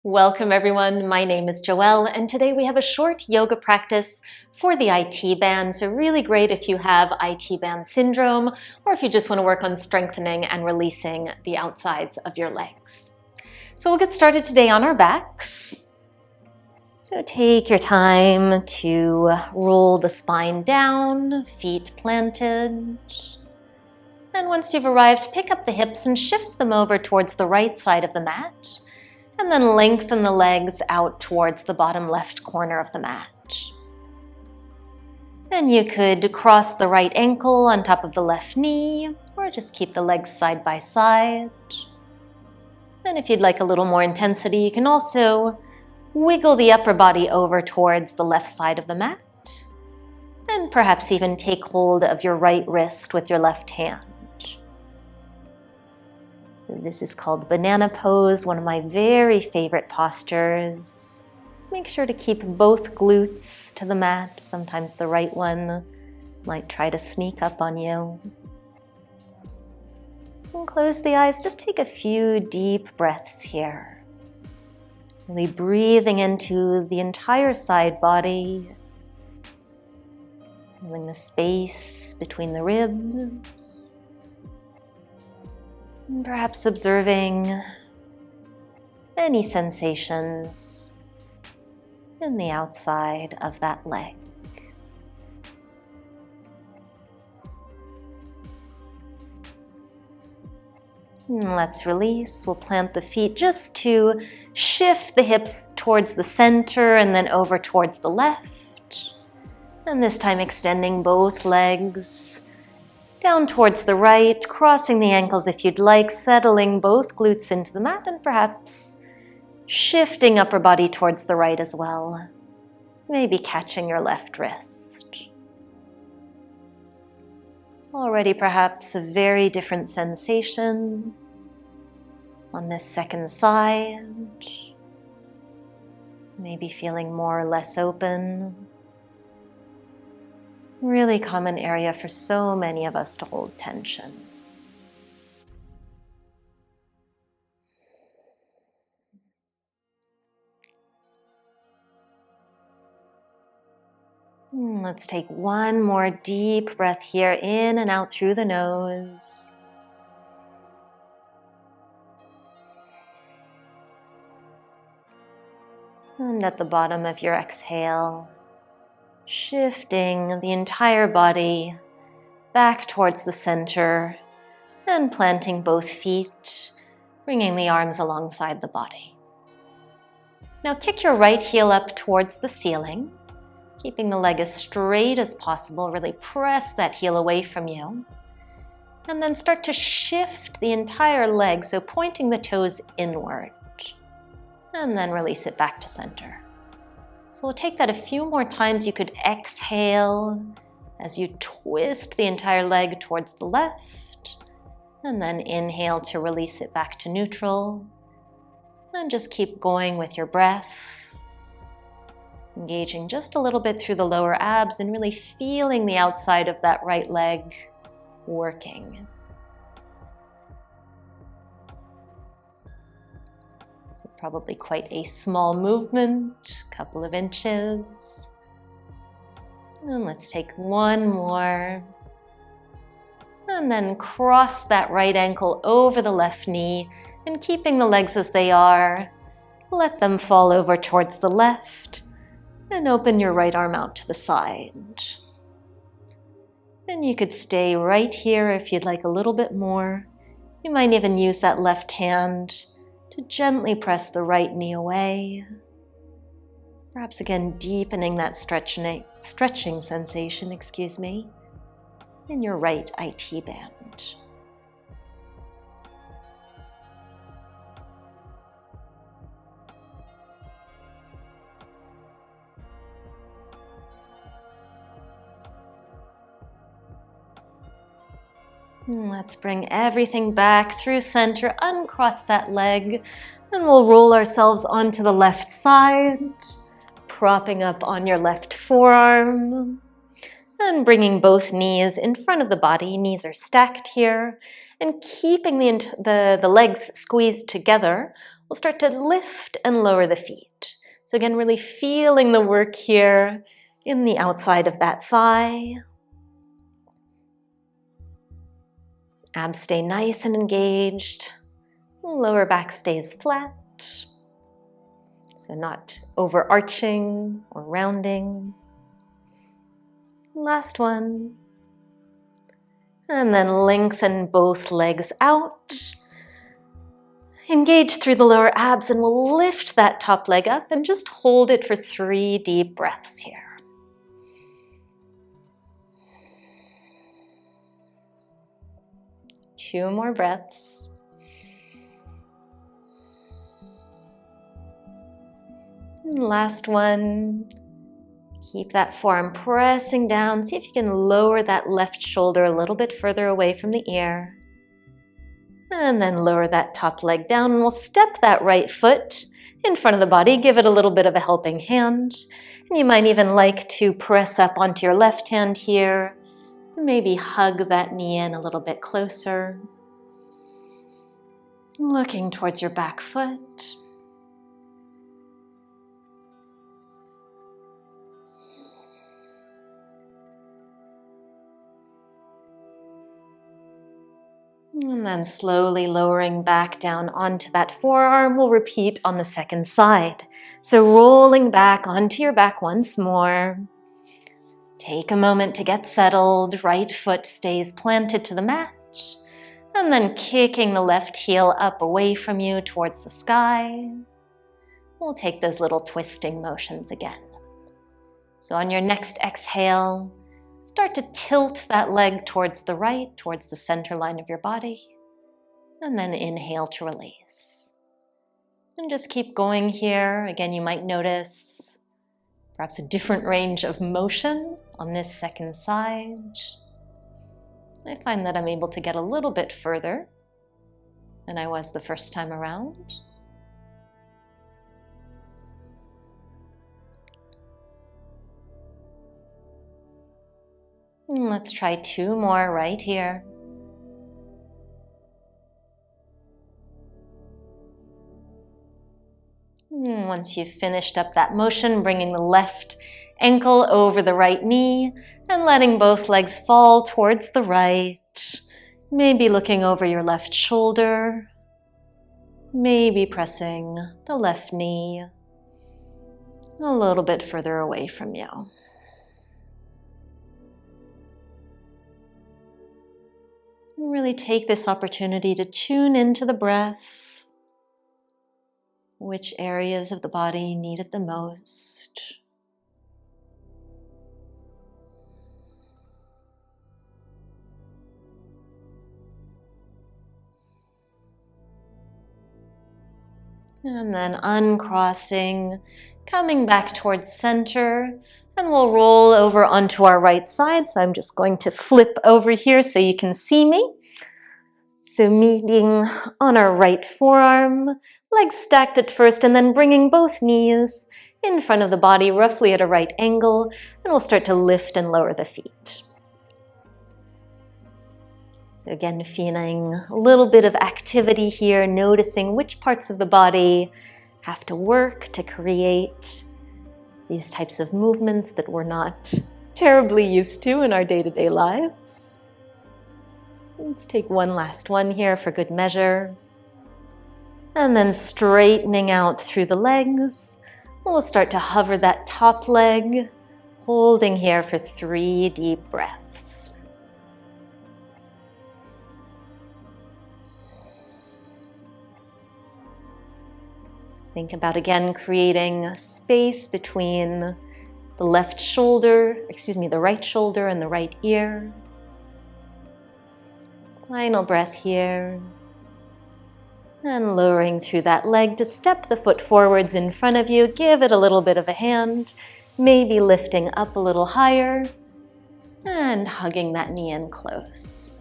Welcome everyone, my name is Joelle and today we have a short yoga practice for the IT band. So really great if you have IT band syndrome or if you just want to work on strengthening and releasing the outsides of your legs. So we'll get started today on our backs. So take your time to roll the spine down, feet planted. And once you've arrived, pick up the hips and shift them over towards the right side of the mat. And then lengthen the legs out towards the bottom left corner of the mat. Then you could cross the right ankle on top of the left knee, or just keep the legs side by side. And if you'd like a little more intensity, you can also wiggle the upper body over towards the left side of the mat. And perhaps even take hold of your right wrist with your left hand. This is called banana pose, one of my very favorite postures. Make sure to keep both glutes to the mat. Sometimes the right one might try to sneak up on you. And close the eyes, just take a few deep breaths here. Really breathing into the entire side body. Feeling the space between the ribs. And perhaps observing any sensations in the outside of that leg. And let's release. We'll plant the feet just to shift the hips towards the center and then over towards the left. And this time extending both legs down towards the right, crossing the ankles if you'd like, settling both glutes into the mat and perhaps shifting upper body towards the right as well. Maybe catching your left wrist. It's already perhaps a very different sensation on this second side. Maybe feeling more or less open. Really common area for so many of us to hold tension. Let's take one more deep breath here, in and out through the nose. And at the bottom of your exhale, shifting the entire body back towards the center and planting both feet, bringing the arms alongside the body. Now kick your right heel up towards the ceiling, keeping the leg as straight as possible. Really press that heel away from you. And then start to shift the entire leg, so pointing the toes inward. And then release it back to center. So we'll take that a few more times. You could exhale as you twist the entire leg towards the left, and then inhale to release it back to neutral. And just keep going with your breath, engaging just a little bit through the lower abs and really feeling the outside of that right leg working. Probably quite a small movement, a couple of inches. And let's take one more. And then cross that right ankle over the left knee and keeping the legs as they are, let them fall over towards the left and open your right arm out to the side. And you could stay right here if you'd like a little bit more. You might even use that left hand to gently press the right knee away. Perhaps again deepening that stretching sensation, in your right IT band. Let's bring everything back through center, uncross that leg, and we'll roll ourselves onto the left side, propping up on your left forearm, and bringing both knees in front of the body. Knees are stacked here, and keeping the legs squeezed together, we'll start to lift and lower the feet. So again, really feeling the work here in the outside of that thigh. Abs stay nice and engaged. Lower back stays flat. So not overarching or rounding. Last one. And then lengthen both legs out. Engage through the lower abs and we'll lift that top leg up and just hold it for 3 deep breaths here. Two more breaths. And last one. Keep that forearm pressing down. See if you can lower that left shoulder a little bit further away from the ear. And then lower that top leg down, and we'll step that right foot in front of the body. Give it a little bit of a helping hand. And you might even like to press up onto your left hand here. Maybe hug that knee in a little bit closer. Looking towards your back foot. And then slowly lowering back down onto that forearm. We'll repeat on the second side. So rolling back onto your back once more. Take a moment to get settled. Right foot stays planted to the mat. And then kicking the left heel up away from you towards the sky. We'll take those little twisting motions again. So on your next exhale, start to tilt that leg towards the right, towards the center line of your body. And then inhale to release. And just keep going here. Again, you might notice perhaps a different range of motion on this second side. I find that I'm able to get a little bit further than I was the first time around. And let's try 2 more right here. And once you've finished up that motion, bringing the left ankle over the right knee and letting both legs fall towards the right. Maybe looking over your left shoulder. Maybe pressing the left knee a little bit further away from you. Really take this opportunity to tune into the breath. Which areas of the body need it the most? And then uncrossing, coming back towards center, and we'll roll over onto our right side. So I'm just going to flip over here so you can see me. So meeting on our right forearm, legs stacked at first, and then bringing both knees in front of the body, roughly at a right angle, and we'll start to lift and lower the feet. So again, feeling a little bit of activity here, noticing which parts of the body have to work to create these types of movements that we're not terribly used to in our day-to-day lives. Let's take one last one here for good measure. And then straightening out through the legs. We'll start to hover that top leg, holding here for 3 deep breaths. Think about again creating space between the right shoulder and the right ear. Final breath here. And lowering through that leg to step the foot forwards in front of you. Give it a little bit of a hand. Maybe lifting up a little higher. And hugging that knee in close.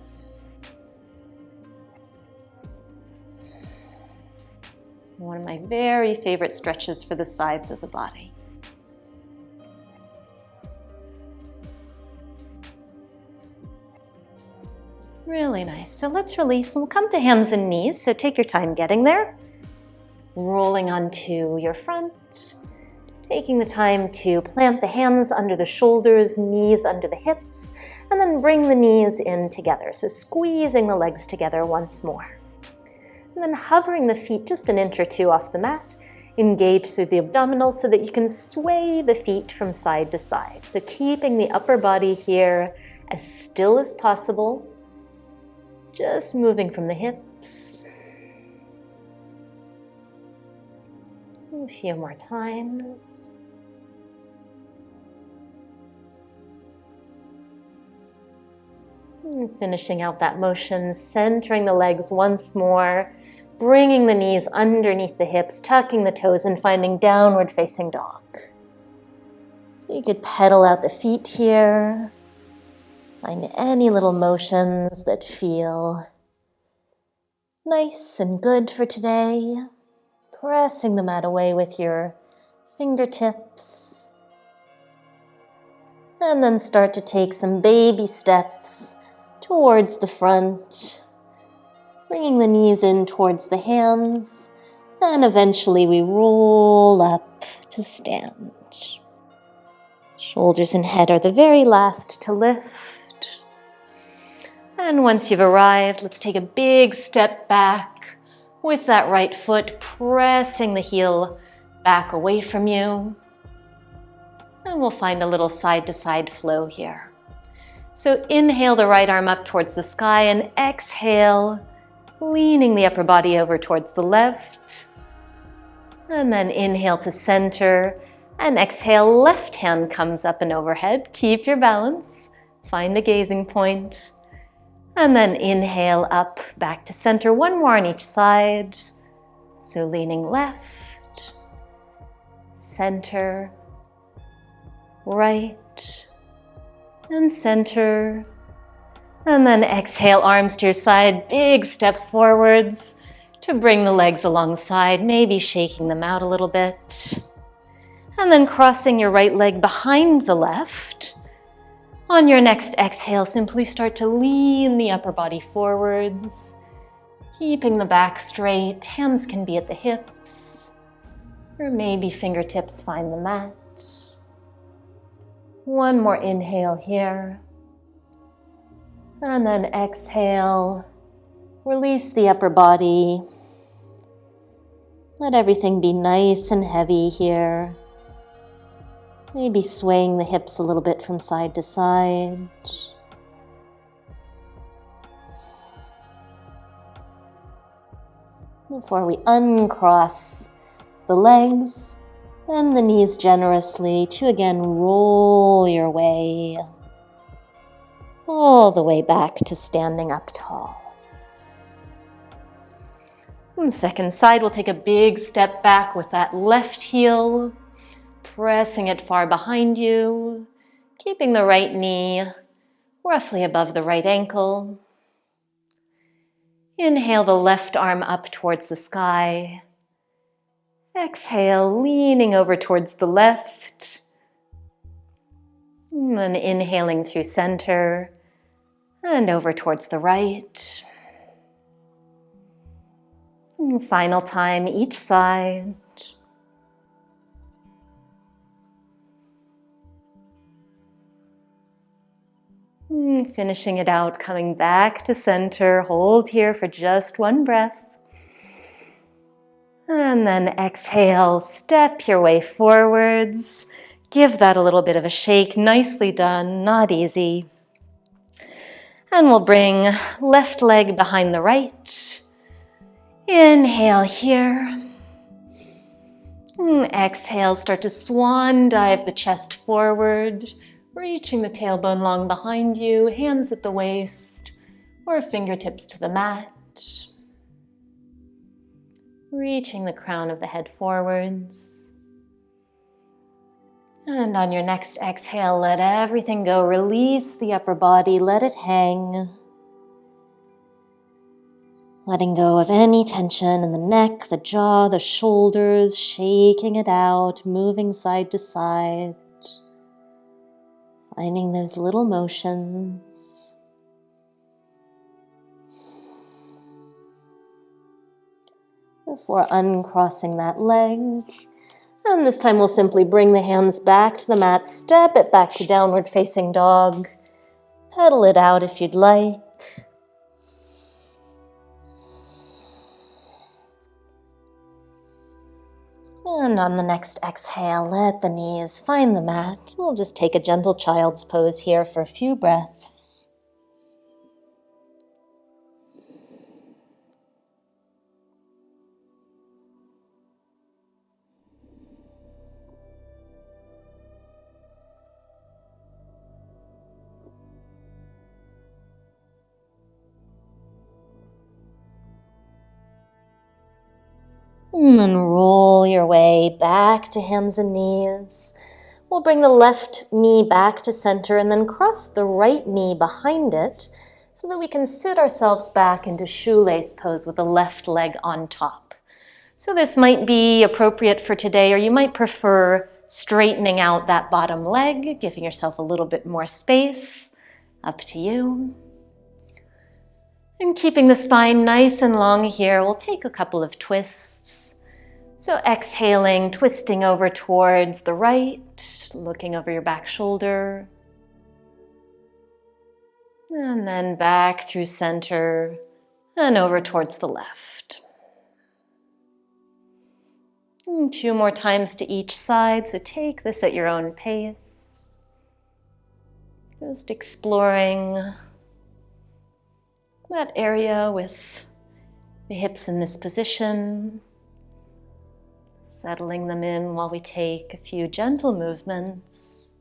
One of my very favorite stretches for the sides of the body. Really nice. So let's release and we'll come to hands and knees. So take your time getting there. rolling onto your front, taking the time to plant the hands under the shoulders, knees under the hips, and then bring the knees in together. So squeezing the legs together once more. And then hovering the feet just an inch or two off the mat, engage through the abdominals so that you can sway the feet from side to side. So keeping the upper body here as still as possible, just moving from the hips. A few more times. And finishing out that motion, centering the legs once more, bringing the knees underneath the hips, tucking the toes, and finding downward facing dog. So you could pedal out the feet here. Find any little motions that feel nice and good for today. Pressing the mat away with your fingertips. And then start to take some baby steps towards the front, bringing the knees in towards the hands, and eventually we roll up to stand. Shoulders and head are the very last to lift. And once you've arrived, let's take a big step back with that right foot, pressing the heel back away from you. And we'll find a little side-to-side flow here. So inhale the right arm up towards the sky and exhale, leaning the upper body over towards the left. And then inhale to center and exhale, left hand comes up and overhead. Keep your balance, find a gazing point. And then inhale up, back to center, one more on each side. So leaning left, center, right, and center. And then exhale, arms to your side, big step forwards to bring the legs alongside, maybe shaking them out a little bit. And then crossing your right leg behind the left. On your next exhale, simply start to lean the upper body forwards, keeping the back straight. Hands can be at the hips, or maybe fingertips find the mat. One more inhale here. And then exhale, release the upper body. Let everything be nice and heavy here. Maybe swaying the hips a little bit from side to side. Before we uncross the legs, bend the knees generously to again roll your way all the way back to standing up tall. On the second side, we'll take a big step back with that left heel, pressing it far behind you, keeping the right knee roughly above the right ankle. Inhale the left arm up towards the sky. Exhale, leaning over towards the left. And then inhaling through center and over towards the right. And final time, each side. Finishing it out, coming back to center. Hold here for just one breath. And then exhale, step your way forwards. Give that a little bit of a shake. Nicely done, not easy. And we'll bring left leg behind the right. Inhale here. Exhale, start to swan dive the chest forward. Reaching the tailbone long behind you, hands at the waist, or fingertips to the mat. Reaching the crown of the head forwards. And on your next exhale, let everything go. Release the upper body, let it hang. Letting go of any tension in the neck, the jaw, the shoulders, shaking it out, moving side to side. Finding those little motions. before uncrossing that leg. And this time we'll simply bring the hands back to the mat, step it back to downward facing dog, pedal it out if you'd like. And on the next exhale, let the knees find the mat. We'll just take a gentle child's pose here for a few breaths. And then roll your way back to hands and knees. We'll bring the left knee back to center and then cross the right knee behind it so that we can sit ourselves back into shoelace pose with the left leg on top. So this might be appropriate for today, or you might prefer straightening out that bottom leg, giving yourself a little bit more space. Up to you. And keeping the spine nice and long here, we'll take a couple of twists. So exhaling, twisting over towards the right, looking over your back shoulder. And then back through center and over towards the left. And 2 more times to each side, so take this at your own pace. Just exploring that area with the hips in this position. Settling them in while we take a few gentle movements.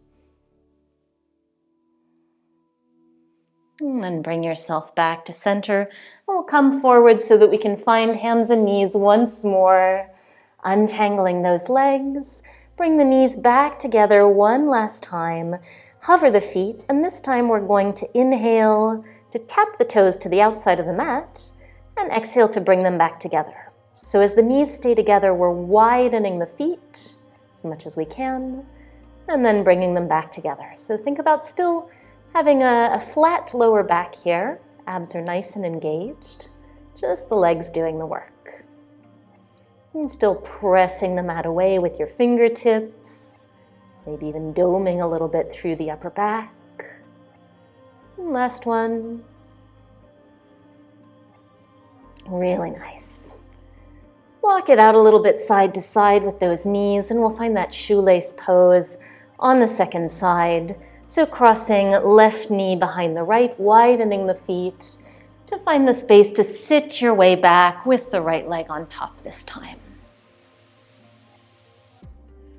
And then bring yourself back to center. And we'll come forward so that we can find hands and knees once more. Untangling those legs. Bring the knees back together one last time. Hover the feet, and this time we're going to inhale to tap the toes to the outside of the mat, and exhale to bring them back together. So as the knees stay together, we're widening the feet as much as we can, and then bringing them back together. So think about still having a flat lower back here. Abs are nice and engaged. Just the legs doing the work. And still pressing the mat away with your fingertips, maybe even doming a little bit through the upper back. And last one. Really nice. Walk it out a little bit side to side with those knees, and we'll find that shoelace pose on the second side. So crossing left knee behind the right, widening the feet to find the space to sit your way back with the right leg on top this time.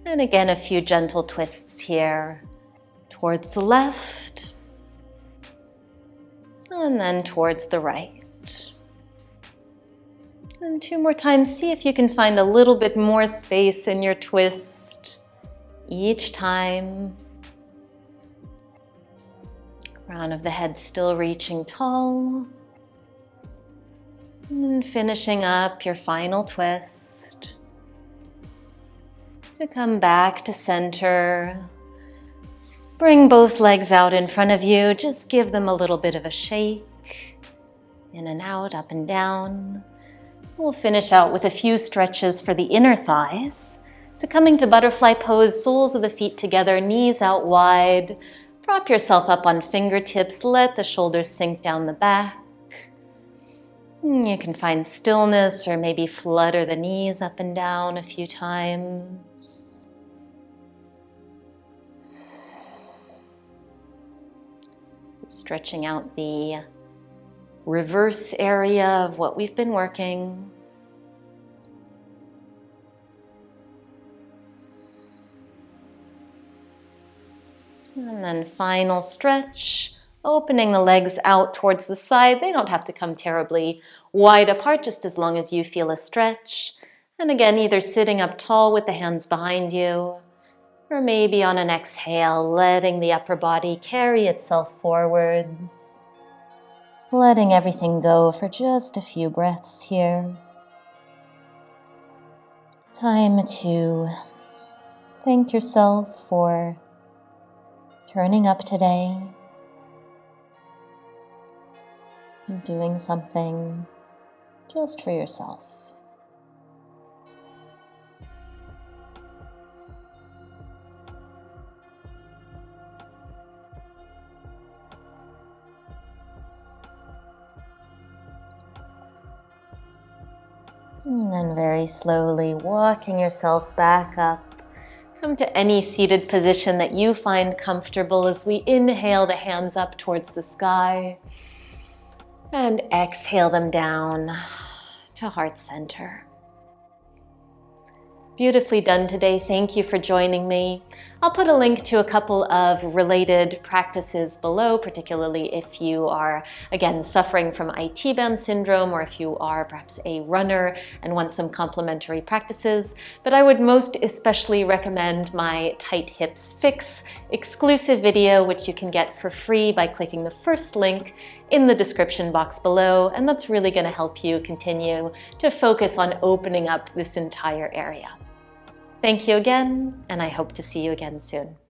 And again, a few gentle twists here towards the left, and then towards the right. And 2 more times, see if you can find a little bit more space in your twist each time. Crown of the head still reaching tall. And then finishing up your final twist. To come back to center. Bring both legs out in front of you. Just give them a little bit of a shake. In and out, up and down. We'll finish out with a few stretches for the inner thighs. So coming to butterfly pose, soles of the feet together, knees out wide. Prop yourself up on fingertips, let the shoulders sink down the back. You can find stillness or maybe flutter the knees up and down a few times. So stretching out the reverse area of what we've been working. And then final stretch, opening the legs out towards the side. They don't have to come terribly wide apart, just as long as you feel a stretch. And again, either sitting up tall with the hands behind you, or maybe on an exhale, letting the upper body carry itself forwards. Letting everything go for just a few breaths here. Time to thank yourself for turning up today, doing something just for yourself. And then very slowly walking yourself back up. Come to any seated position that you find comfortable as we inhale the hands up towards the sky and exhale them down to heart center. Beautifully done today. Thank you for joining me. I'll put a link to a couple of related practices below, particularly if you are, again, suffering from IT band syndrome, or if you are perhaps a runner and want some complementary practices. But I would most especially recommend my Tight Hips Fix exclusive video, which you can get for free by clicking the first link in the description box below. And that's really going to help you continue to focus on opening up this entire area. Thank you again, and I hope to see you again soon.